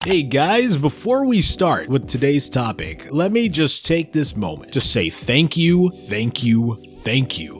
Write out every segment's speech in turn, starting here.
Hey guys, before we start with today's topic, let me just take this moment to say thank you.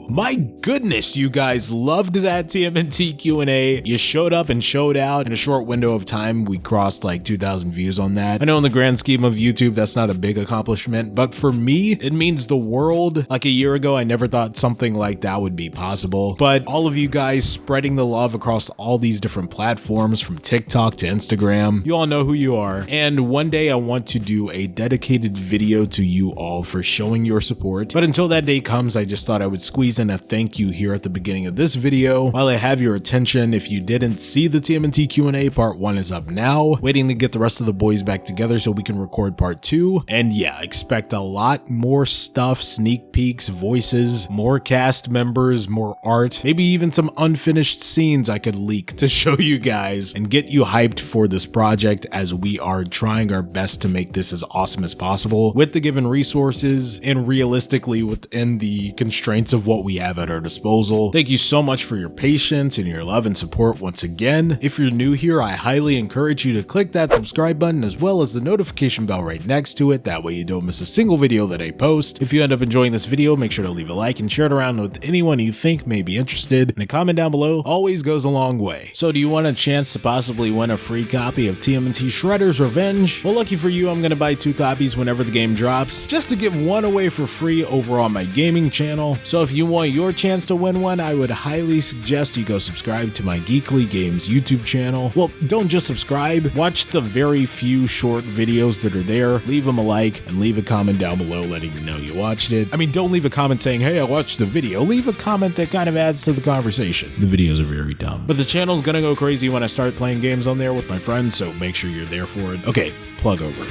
My goodness, you guys loved that TMNT Q&A. You showed up and showed out in a short window of time. We crossed like 2,000 views on that. I know in the grand scheme of YouTube, that's not a big accomplishment, but for me, it means the world. Like a year ago, I never thought something like that would be possible, but all of you guys spreading the love across all these different platforms from TikTok to Instagram, you all know who you are. And one day I want to do a dedicated video to you all for showing your support. But until that day comes, I just thought I would squeeze in a thank you here at the beginning of this video. While I have your attention, if you didn't see the TMNT Q&A, part 1 is up now, waiting to get the rest of the boys back together so we can record part 2. And yeah, expect a lot more stuff, sneak peeks, voices, more cast members, more art, maybe even some unfinished scenes I could leak to show you guys and get you hyped for this project, as we are trying our best to make this as awesome as possible with the given resources and realistically within the constraints of what we have at our disposal. Thank you so much for your patience and your love and support once again. If you're new here, I highly encourage you to click that subscribe button as well as the notification bell right next to it. That way you don't miss a single video that I post. If you end up enjoying this video, make sure to leave a like and share it around with anyone you think may be interested. And a comment down below always goes a long way. So do you want a chance to possibly win a free copy of TMNT SHREDDER'S Revenge? Well, lucky for you, I'm gonna buy 2 copies whenever the game drops, just to give one away for free over on my gaming channel. So if you want your chance to win one, I would highly suggest you go subscribe to my Geekly Games YouTube channel. Well, don't just subscribe, watch the very few short videos that are there, leave them a like, and leave a comment down below letting me know you watched it. I mean, don't leave a comment saying, hey, I watched the video. Leave a comment that kind of adds to the conversation. The videos are very dumb, but the channel's gonna go crazy when I start playing games on there with my friends, so make sure you're there for it. Okay, plug over.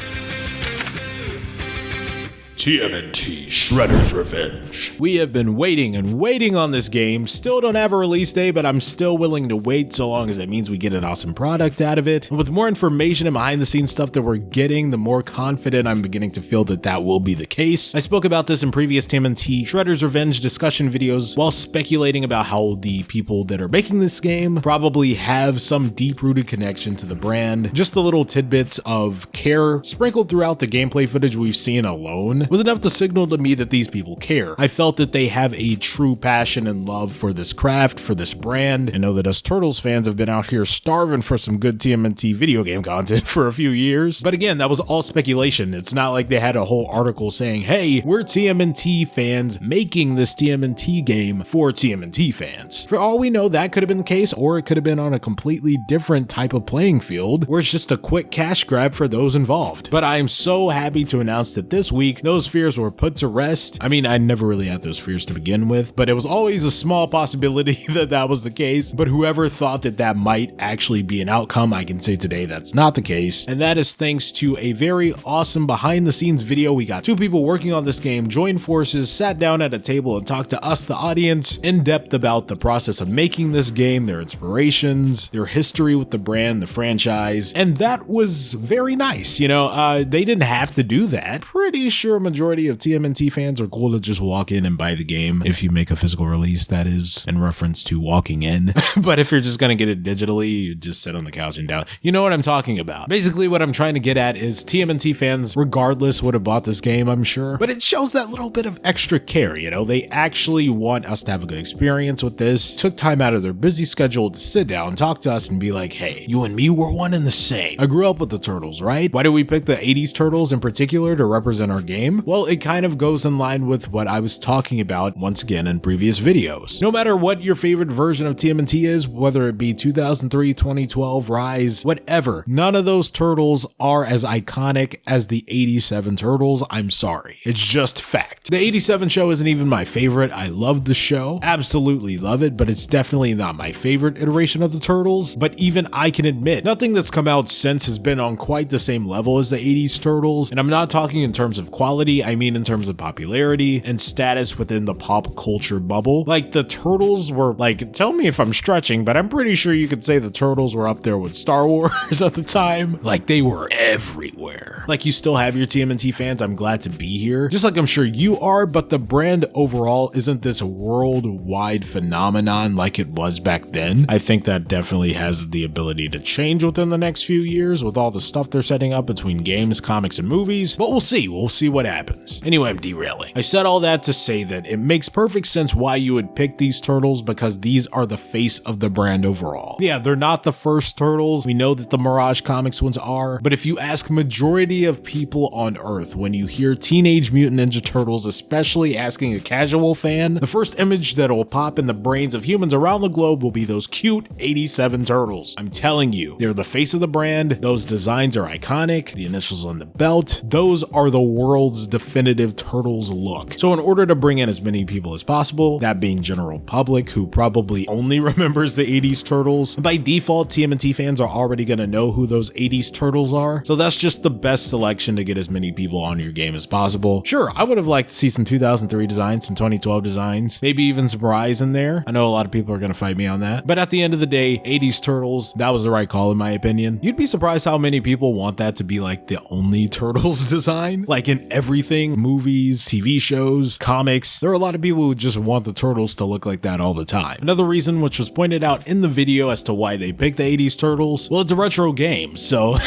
TMNT SHREDDER'S Revenge. We have been waiting and waiting on this game. Still don't have a release date, but I'm still willing to wait so long as that means we get an awesome product out of it. And with more information and behind the scenes stuff that we're getting, the more confident I'm beginning to feel that that will be the case. I spoke about this in previous TMNT SHREDDER'S Revenge discussion videos while speculating about how the people that are making this game probably have some deep-rooted connection to the brand. Just the little tidbits of care sprinkled throughout the gameplay footage we've seen alone was enough to signal to me that these people care. I felt that they have a true passion and love for this craft, for this brand. I know that us Turtles fans have been out here starving for some good TMNT video game content for a few years. But again, that was all speculation. It's not like they had a whole article saying, hey, we're TMNT fans making this TMNT game for TMNT fans. For all we know, that could have been the case, or it could have been on a completely different type of playing field where it's just a quick cash grab for those involved. But I am so happy to announce that this week, those fears were put to rest. I mean, I never really had those fears to begin with, but it was always a small possibility that that was the case. But whoever thought that that might actually be an outcome, I can say today that's not the case. And that is thanks to a very awesome behind the scenes video. We got 2 people working on this game, joined forces, sat down at a table and talked to us, the audience, in depth about the process of making this game, their inspirations, their history with the brand, the franchise. And that was very nice. You know, they didn't have to do that. Pretty sure majority of TMNT fans are cool to just walk in and buy the game if you make a physical release, that is, in reference to walking in. But if you're just gonna get it digitally, you just sit on the couch and down. You know what I'm talking about. Basically, what I'm trying to get at is TMNT fans, regardless, would have bought this game, I'm sure. But it shows that little bit of extra care, you know? They actually want us to have a good experience with this, took time out of their busy schedule to sit down, talk to us, and be like, hey, you and me, we're one and the same. I grew up with the Turtles, right? Why did we pick the 80s Turtles in particular to represent our game? Well, it kind of goes in line with what I was talking about once again in previous videos. No matter what your favorite version of TMNT is, whether it be 2003, 2012, Rise, whatever, none of those Turtles are as iconic as the 87 Turtles. I'm sorry. It's just fact. The 87 show isn't even my favorite. I love the show. Absolutely love it, but it's definitely not my favorite iteration of the Turtles. But even I can admit, nothing that's come out since has been on quite the same level as the 80s Turtles. And I'm not talking in terms of quality usability, I mean in terms of popularity and status within the pop culture bubble. Like the Turtles were like, tell me if I'm stretching, but I'm pretty sure you could say the Turtles were up there with Star Wars at the time. Like they were everywhere. Like you still have your TMNT fans, I'm glad to be here, just like I'm sure you are, but the brand overall isn't this worldwide phenomenon like it was back then. I think that definitely has the ability to change within the next few years with all the stuff they're setting up between games, comics, and movies, but we'll see what happens. Anyway, I'm derailing. I said all that to say that it makes perfect sense why you would pick these Turtles, because these are the face of the brand overall. Yeah, they're not the first Turtles. We know that the Mirage Comics ones are, but if you ask majority of people on Earth, when you hear Teenage Mutant Ninja Turtles, especially asking a casual fan, the first image that'll pop in the brains of humans around the globe will be those cute 87 Turtles. I'm telling you, they're the face of the brand. Those designs are iconic. The initials on the belt, those are the world's definitive Turtles look. So in order to bring in as many people as possible, that being general public who probably only remembers the 80s Turtles, by default TMNT fans are already gonna know who those 80s Turtles are. So that's just the best selection to get as many people on your game as possible. Sure, I would have liked to see some 2003 designs, some 2012 designs, maybe even some Rise in there. I know a lot of people are gonna fight me on that, but at the end of the day, 80s Turtles, that was the right call in my opinion. You'd be surprised how many people want that to be like the only Turtles design, like in everything, movies, TV shows, comics. There are a lot of people who just want the Turtles to look like that all the time. Another reason, which was pointed out in the video as to why they picked the 80s Turtles, well, it's a retro game, so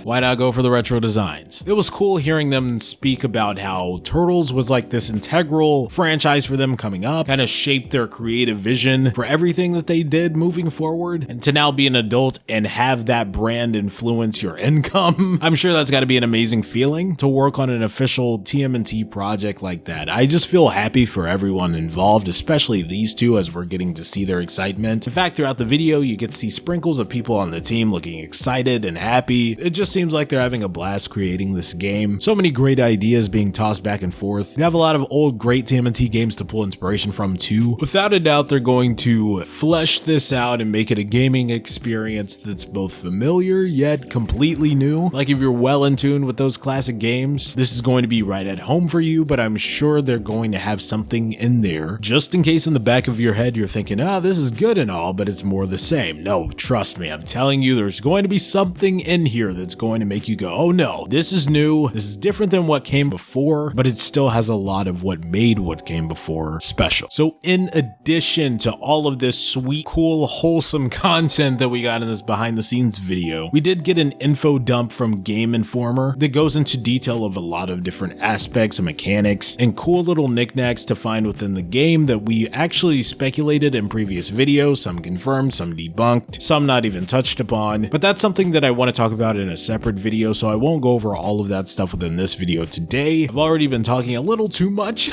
why not go for the retro designs? It was cool hearing them speak about how Turtles was like this integral franchise for them coming up, kind of shaped their creative vision for everything that they did moving forward, and to now be an adult and have that brand influence your income. I'm sure that's got to be an amazing feeling to work on an official TMNT project like that. I just feel happy for everyone involved, especially these two, as we're getting to see their excitement. In fact, throughout the video, you get to see sprinkles of people on the team looking excited and happy. It just seems like they're having a blast creating this game. So many great ideas being tossed back and forth. They have a lot of old great TMNT games to pull inspiration from too. Without a doubt, they're going to flesh this out and make it a gaming experience that's both familiar yet completely new. Like if you're well in tune with those classic games, this is going to be right at home for you, but I'm sure they're going to have something in there just in case in the back of your head you're thinking, this is good and all, but it's more the same. No, trust me, I'm telling you, there's going to be something in here that's going to make you go, oh no, this is new, this is different than what came before, but it still has a lot of what made what came before special. So in addition to all of this sweet, cool, wholesome content that we got in this behind the scenes video, we did get an info dump from Game Informer that goes into detail of a lot of different aspects and mechanics and cool little knickknacks to find within the game that we actually speculated in previous videos, some confirmed, some debunked, some not even touched upon, but that's something that I want to talk about in a separate video, so I won't go over all of that stuff within this video today. I've already been talking a little too much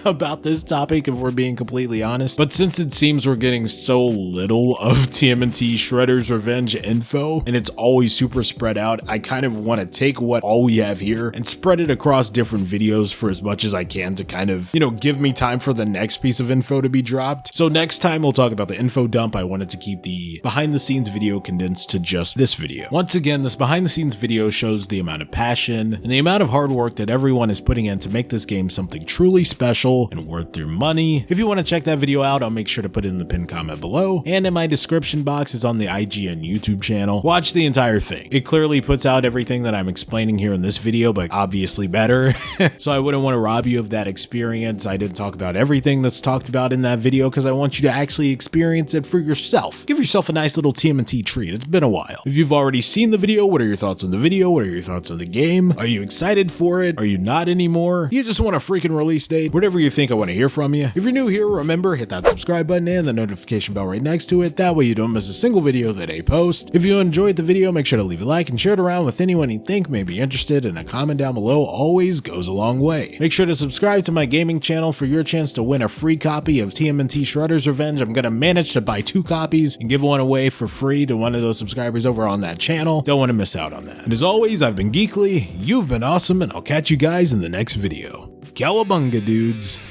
about this topic if we're being completely honest, but since it seems we're getting so little of TMNT Shredder'S Revenge info and it's always super spread out, I kind of want to take what all we have here and spread it across different videos for as much as I can to kind of, give me time for the next piece of info to be dropped. So next time we'll talk about the info dump. I wanted to keep the behind the scenes video condensed to just this video. Once again, this behind the scenes video shows the amount of passion and the amount of hard work that everyone is putting in to make this game something truly special and worth their money. If you want to check that video out, I'll make sure to put it in the pinned comment below, and in my description box is on the IGN YouTube channel. Watch the entire thing. It clearly puts out everything that I'm explaining here in this video, but obviously better. So I wouldn't want to rob you of that experience. I didn't talk about everything that's talked about in that video because I want you to actually experience it for yourself. Give yourself a nice little TMNT treat. It's been a while. If you've already seen the video, what are your thoughts on the video? What are your thoughts on the game? Are you excited for it? Are you not anymore? You just want a freaking release date? Whatever you think, I want to hear from you. If you're new here, remember, hit that subscribe button and the notification bell right next to it. That way you don't miss a single video that I post. If you enjoyed the video, make sure to leave a like and share it around with anyone you think may be interested, and a comment down below always goes a long way. Make sure to subscribe to my gaming channel for your chance to win a free copy of TMNT Shredder'S Revenge. I'm gonna manage to buy 2 copies and give one away for free to one of those subscribers over on that channel. Don't want to miss out on that. And as always, I've been Geekly, you've been awesome, and I'll catch you guys in the next video. Cowabunga, dudes.